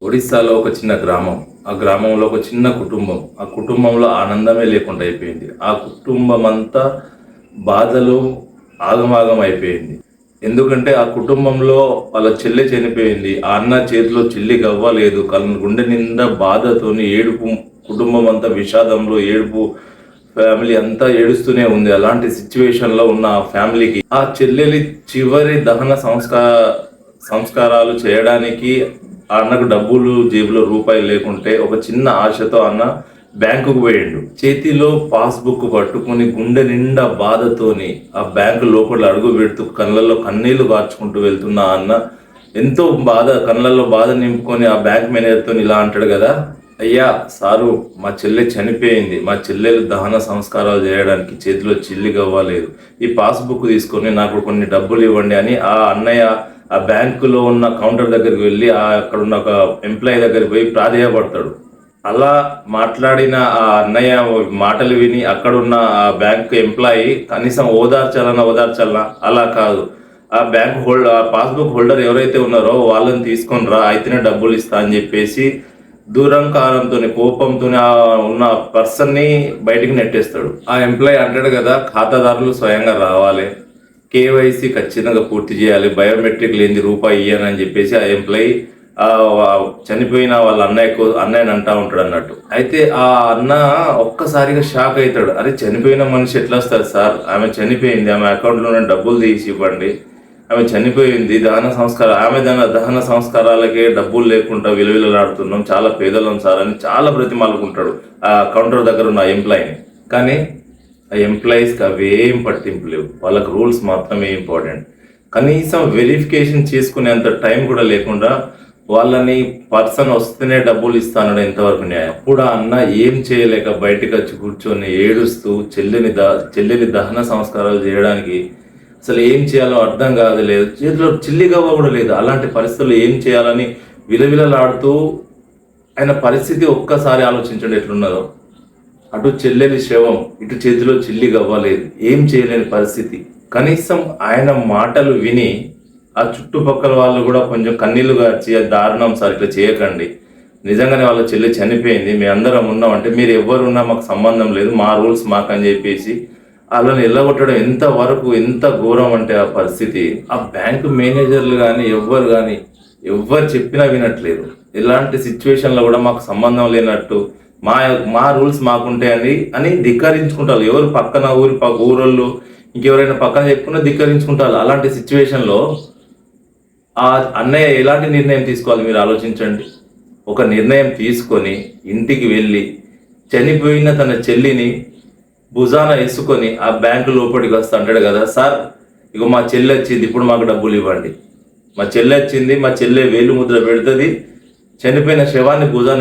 ఒడిస్సాలో ఒక చిన్న గ్రామం. ఆ గ్రామంలో ఒక చిన్న కుటుంబం. ఆ కుటుంబంలో ఆనందమే లేకుండా అయిపోయింది. ఆ కుటుంబం అంతా బాధలు ఆగమాగం అయిపోయింది. ఎందుకంటే ఆ కుటుంబంలో వాళ్ళ చెల్లె చనిపోయింది. ఆ అన్న చేతిలో చిల్లి గవ్వ లేదు. గుండె నిండా బాధతోని ఏడుపు, కుటుంబం అంతా విషాదంలో ఏడుపు, ఫ్యామిలీ అంతా ఏడుస్తూనే ఉంది. అలాంటి సిచ్యువేషన్‌లో ఉన్న ఆ ఫ్యామిలీకి ఆ చెల్లెలి చివరి దహన సంస్కారాలు చేయడానికి ఆ అన్నకు డబ్బులు జేబులో రూపాయి లేకుంటే ఒక చిన్న ఆశతో అన్న బ్యాంకుకు పోయిండు. చేతిలో పాస్‌బుక్ పట్టుకొని గుండె నిండా బాధతోని ఆ బ్యాంకు లోపల అడుగు పెడుతూ కళ్ళల్లో కన్నీళ్లు కార్చుకుంటూ వెళ్తున్న ఆ అన్న ఎంతో కళ్ళల్లో బాధ నింపుకొని ఆ బ్యాంక్ మేనేజర్‌తోని ఇలా అంటాడు కదా, అయ్యా సారు, మా చెల్లె చనిపోయింది. మా చెల్లెలు దహన సంస్కారాలు చేయడానికి చేతిలో చిల్లి గవ్వలేదు. ఈ పాస్‌బుక్ తీసుకొని నాకు కొన్ని డబ్బులు ఇవ్వండి అని ఆ అన్నయ్య ఆ బ్యాంకులో ఉన్న కౌంటర్ దగ్గరికి వెళ్ళి అక్కడున్న ఒక ఎంప్లాయీ దగ్గరికి పోయి ప్రాధేయపడతాడు. అలా మాట్లాడిన ఆ అన్నయ్య మాటలు విని అక్కడున్న ఆ బ్యాంక్ ఎంప్లాయీ కనీసం ఓదార్చాలన్నా అలా కాదు. ఆ పాస్‌బుక్ హోల్డర్ ఎవరైతే ఉన్నారో వాళ్ళని తీసుకొని రా, అయితేనే డబ్బులు ఇస్తా అని చెప్పేసి దూరంకారంతోని, కోపంతోని ఉన్న పర్సన్‌ని బయటికి నెట్టేస్తాడు. ఆ ఎంప్లాయీ అంటాడు కదా, ఖాతాదారులు స్వయంగా రావాలి, కేవైసీ ఖచ్చితంగా పూర్తి చేయాలి, బయోమెట్రిక్ లేనిది రూపాయి ఇయ్యనని చెప్పేసి ఆ ఎంప్లాయీ చనిపోయిన వాళ్ళ అన్నయ్యని అంటా ఉంటాడు అన్నట్టు. అయితే ఆ అన్న ఒక్కసారిగా షాక్ అవుతాడు. అరే, చనిపోయిన మనిషి ఎట్లా వస్తారు సార్? ఆమె చనిపోయింది, ఆమె అకౌంట్లో ఉన్న డబ్బులు తీసి ఇవ్వండి, ఆమె చనిపోయింది, దహన సంస్కారాలకే డబ్బులు లేకుండా విలువిలలాడుతున్నాం, చాలా పేదలం సార్ అని చాలా బ్రతిమాలుకుంటాడు ఆ కౌంటర్ దగ్గర ఉన్న ఎంప్లాయీని. కానీ ఆ ఎంప్లాయీస్కి అవేం పట్టింపు లేవు. వాళ్ళకి రూల్స్ మాత్రమే ఇంపార్టెంట్. కనీసం వెరిఫికేషన్ చేసుకునేంత టైం కూడా లేకుండా వాళ్ళని పర్సన్ వస్తేనే డబ్బులు ఇస్తానడం ఎంతవరకు న్యాయం? కూడా అన్న ఏం చేయలేక బయటకు వచ్చి కూర్చొని ఏడుస్తూ చెల్లిని దహన సంస్కారాలు చేయడానికి అసలు ఏం చేయాలో అర్థం కాదు. చేతిలో చిల్లిగవ్వ కూడా లేదు. అలాంటి పరిస్థితుల్లో ఏం చేయాలని విలవిలలాడుతూ ఆయన పరిస్థితి ఒక్కసారి ఆలోచించండి ఎట్లున్నదో. అటు చెల్లెలి శవం, ఇటు చేతిలో చిల్లి గవ్వలేదు, ఏం చేయలేని పరిస్థితి. కనీసం ఆయన మాటలు విని ఆ చుట్టుపక్కల వాళ్ళు కూడా కొంచెం కన్నీళ్లు గార్చి, దారుణం సార్, ఇట్లా చేయకండి, నిజంగానే వాళ్ళ చెల్లి చనిపోయింది, మేము అందరం ఉన్నామంటే మీరు ఎవరున్నా మాకు సంబంధం లేదు, మా రూల్స్ మాకని చెప్పేసి వాళ్ళని ఎల్లగొట్టడం ఎంత ఘోరం అంటే ఆ పరిస్థితి. ఆ బ్యాంకు మేనేజర్లు కానీ ఎవ్వరు చెప్పినా వినట్లేదు. ఇలాంటి సిచ్యువేషన్లో కూడా మాకు సంబంధం లేనట్టు మా రూల్స్ మాకుంటాయని ధిక్కరించుకుంటారు. ఎవరు పక్కన ఊరోళ్ళు ఇంకెవరైనా పక్కన చెప్పుకున్నా ధిక్కరించుకుంటారు. అలాంటి సిచ్యువేషన్లో ఆ అన్నయ్య ఎలాంటి నిర్ణయం తీసుకోవాలి మీరు ఆలోచించండి. ఒక నిర్ణయం తీసుకొని ఇంటికి వెళ్ళి చనిపోయిన తన చెల్లిని భుజాన వేసుకొని ఆ బ్యాంకు లోపలికి వస్తా అంటాడు కదా, సార్ ఇగో మా చెల్లి వచ్చింది, ఇప్పుడు మాకు డబ్బులు ఇవ్వండి, మా చెల్లి వచ్చింది, మా చెల్లె వేలు ముద్ర పెడుతుంది, చనిపోయిన శవాన్ని భుజాన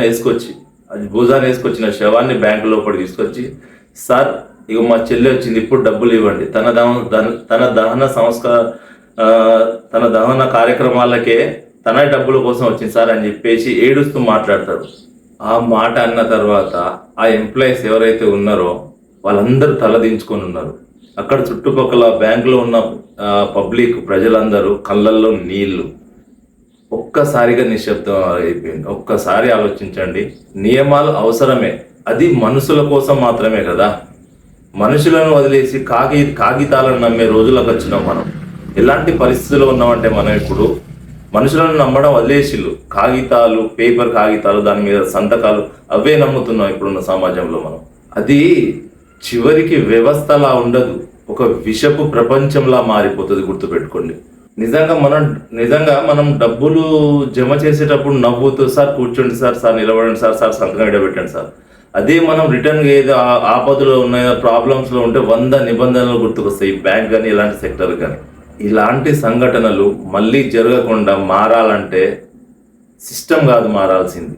వేసుకొచ్చిన శవాన్ని బ్యాంకు లోపలికి తీసుకొచ్చి, సార్ ఇగో మా చెల్లి వచ్చింది, ఇప్పుడు డబ్బులు ఇవ్వండి, తన దహన కార్యక్రమాలకే తన డబ్బుల కోసం వచ్చింది సార్ అని చెప్పేసి ఏడుస్తూ మాట్లాడతాడు. ఆ మాట అన్న తర్వాత ఆ ఎంప్లాయీస్ ఎవరైతే ఉన్నారో వాళ్ళందరూ తలదించుకొని ఉన్నారు. అక్కడ చుట్టుపక్కల బ్యాంకులో ఉన్న పబ్లిక్ ప్రజలందరూ కళ్ళల్లో నీళ్లు. ఒక్కసారిగా నిశ్శబ్దం అయిపోయింది. ఒక్కసారి ఆలోచించండి. నియమాలు అవసరమే, అది మనుషుల కోసం మాత్రమే కదా. మనుషులను వదిలేసి కాగితాలను నమ్మే రోజులకు వచ్చినాం మనం. ఎలాంటి పరిస్థితుల్లో ఉన్నామంటే మనం ఇప్పుడు మనుషులను నమ్మడం వదిలేసిళ్ళు, పేపర్ కాగితాలు, దాని మీద సంతకాలు, అవే నమ్ముతున్నాం ఇప్పుడున్న సమాజంలో మనం. అది చివరికి వ్యవస్థలా ఉండదు, ఒక విషపు ప్రపంచంలా మారిపోతుంది. గుర్తుపెట్టుకోండి. నిజంగా మనం డబ్బులు జమ చేసేటప్పుడు నవ్వుతూ, సార్ కూర్చోండి సార్ నిలబడండి సార్ సంతకం ఇడబెట్టండి సార్. అదే మనం రిటర్న్ ఏదో ఆపదలో ఉన్న ప్రాబ్లమ్స్లో ఉంటే 100 నిబంధనలు గుర్తుకొస్తాయి, బ్యాంక్ కానీ ఇలాంటి సెక్టర్ కానీ. ఇలాంటి సంఘటనలు మళ్ళీ జరగకుండా మారాలంటే సిస్టమ్ కాదు మారాల్సింది,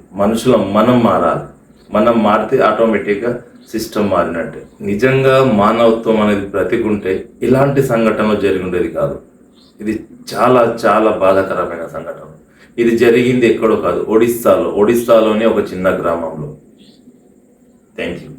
మనం మారాలి. మనం మారితే ఆటోమేటిక్గా సిస్టమ్ మారినట్టే. నిజంగా మానవత్వం అనేది బ్రతికుంటే ఇలాంటి సంఘటనలు జరిగి ఉండేది కాదు. ఇది చాలా చాలా బాధాకరమైన సంఘటన. ఇది జరిగింది ఎక్కడో కాదు, ఒడిస్సాలోని ఒక చిన్న గ్రామంలో. Thank you.